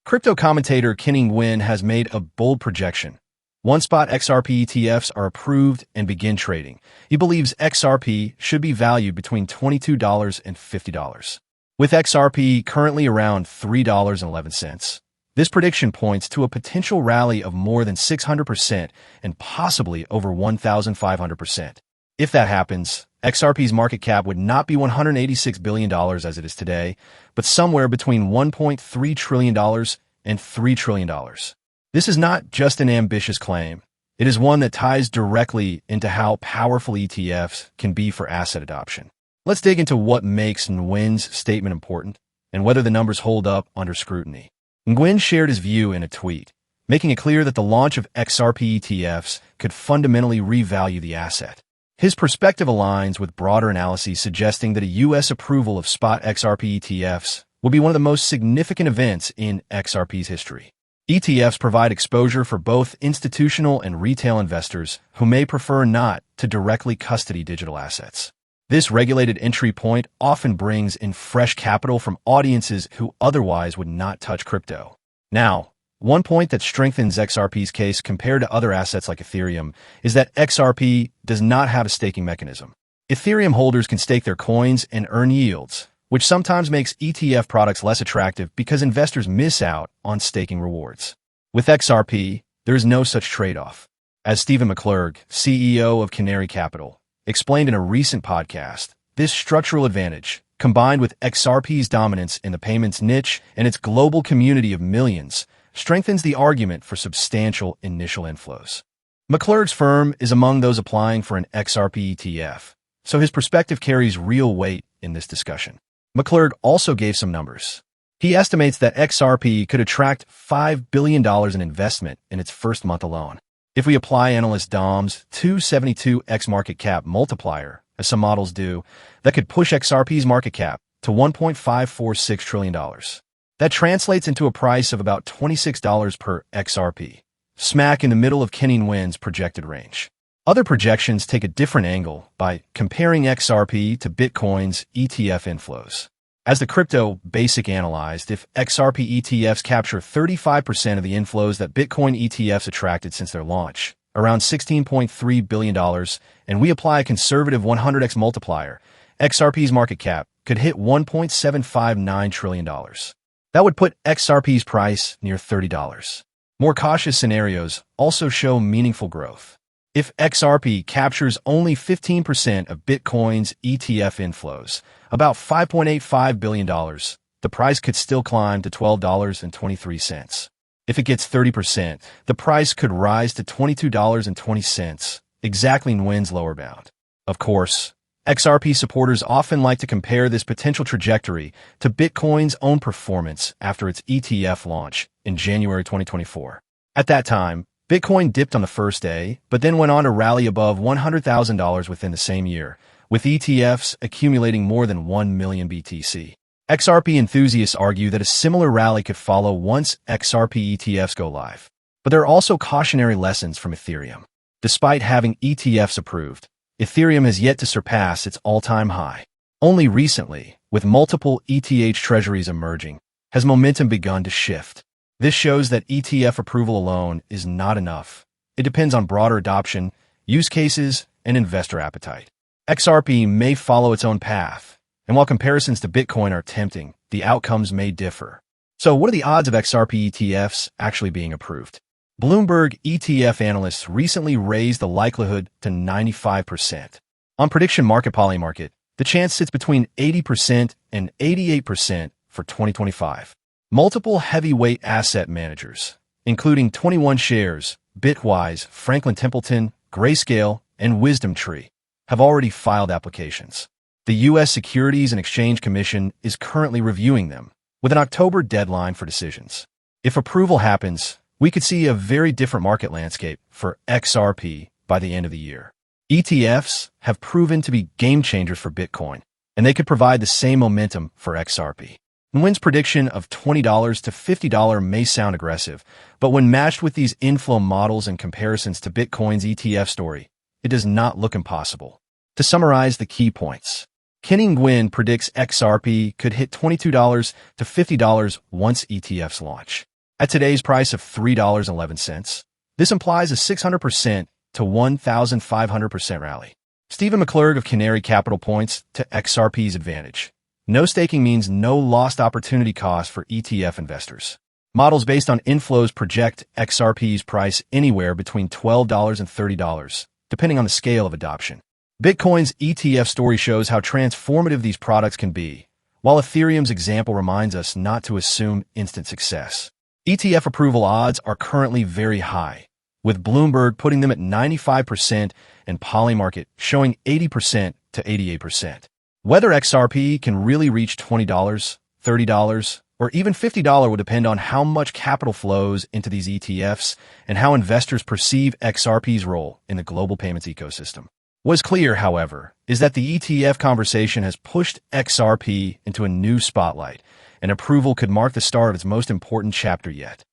Crypto commentator Kenny Nguyen has made a bold projection. Once spot XRP ETFs are approved and begin trading, he believes XRP should be valued between $22 and $50. With XRP currently around $3.11, this prediction points to a potential rally of more than 600% and possibly over 1,500%. If that happens, XRP's market cap would not be $186 billion as it is today, but somewhere between $1.3 trillion and $3 trillion. This is not just an ambitious claim. It is one that ties directly into how powerful ETFs can be for asset adoption. Let's dig into what makes Nguyen's statement important and whether the numbers hold up under scrutiny. Nguyen shared his view in a tweet, making it clear that the launch of XRP ETFs could fundamentally revalue the asset. His perspective aligns with broader analyses suggesting that a U.S. approval of spot XRP ETFs will be one of the most significant events in XRP's history. ETFs provide exposure for both institutional and retail investors who may prefer not to directly custody digital assets. This regulated entry point often brings in fresh capital from audiences who otherwise would not touch crypto. Now, one point that strengthens XRP's case compared to other assets like Ethereum is that XRP does not have a staking mechanism. Ethereum holders can stake their coins and earn yields, which sometimes makes ETF products less attractive because investors miss out on staking rewards. With XRP, there is no such trade-off. As Stephen McClurg, CEO of Canary Capital, explained in a recent podcast, this structural advantage, combined with XRP's dominance in the payments niche and its global community of millions, strengthens the argument for substantial initial inflows. McClurg's firm is among those applying for an XRP ETF, so his perspective carries real weight in this discussion. McClurg also gave some numbers. He estimates that XRP could attract $5 billion in investment in its first month alone. If we apply analyst Dom's 272x market cap multiplier, as some models do, that could push XRP's market cap to $1.546 trillion. That translates into a price of about $26 per XRP, smack in the middle of Kenny Nguyen's projected range. Other projections take a different angle by comparing XRP to Bitcoin's ETF inflows. As the crypto basic analyzed, if XRP ETFs capture 35% of the inflows that Bitcoin ETFs attracted since their launch, around $16.3 billion, and we apply a conservative 100x multiplier, XRP's market cap could hit $1.759 trillion. That would put XRP's price near $30. More cautious scenarios also show meaningful growth. If XRP captures only 15% of Bitcoin's ETF inflows, about $5.85 billion, the price could still climb to $12.23. If it gets 30%, the price could rise to $22.20, exactly Nguyen's lower bound. Of course, XRP supporters often like to compare this potential trajectory to Bitcoin's own performance after its ETF launch in January 2024. At that time, Bitcoin dipped on the first day, but then went on to rally above $100,000 within the same year, with ETFs accumulating more than 1 million BTC. XRP enthusiasts argue that a similar rally could follow once XRP ETFs go live. But there are also cautionary lessons from Ethereum. Despite having ETFs approved, Ethereum has yet to surpass its all-time high. Only recently, with multiple ETH treasuries emerging, has momentum begun to shift. This shows that ETF approval alone is not enough. It depends on broader adoption, use cases, and investor appetite. XRP may follow its own path, and while comparisons to Bitcoin are tempting, the outcomes may differ. So what are the odds of XRP ETFs actually being approved? Bloomberg ETF analysts recently raised the likelihood to 95%. On prediction market Polymarket, the chance sits between 80% and 88% for 2025. Multiple heavyweight asset managers, including 21 Shares, Bitwise, Franklin Templeton, Grayscale, and WisdomTree, have already filed applications. The U.S. Securities and Exchange Commission is currently reviewing them, with an October deadline for decisions. If approval happens, we could see a very different market landscape for XRP by the end of the year. ETFs have proven to be game changers for Bitcoin, and they could provide the same momentum for XRP. Nguyen's prediction of $20 to $50 may sound aggressive, but when matched with these inflow models and comparisons to Bitcoin's ETF story, it does not look impossible. To summarize the key points, Kenny Nguyen predicts XRP could hit $22 to $50 once ETFs launch. At today's price of $3.11, this implies a 600% to 1,500% rally. Stephen McClurg of Canary Capital points to XRP's advantage. No staking means no lost opportunity cost for ETF investors. Models based on inflows project XRP's price anywhere between $12 and $30, depending on the scale of adoption. Bitcoin's ETF story shows how transformative these products can be, while Ethereum's example reminds us not to assume instant success. ETF approval odds are currently very high, with Bloomberg putting them at 95% and Polymarket showing 80% to 88%. Whether XRP can really reach $20, $30, or even $50 will depend on how much capital flows into these ETFs and how investors perceive XRP's role in the global payments ecosystem. What's clear, however, is that the ETF conversation has pushed XRP into a new spotlight, and approval could mark the start of its most important chapter yet.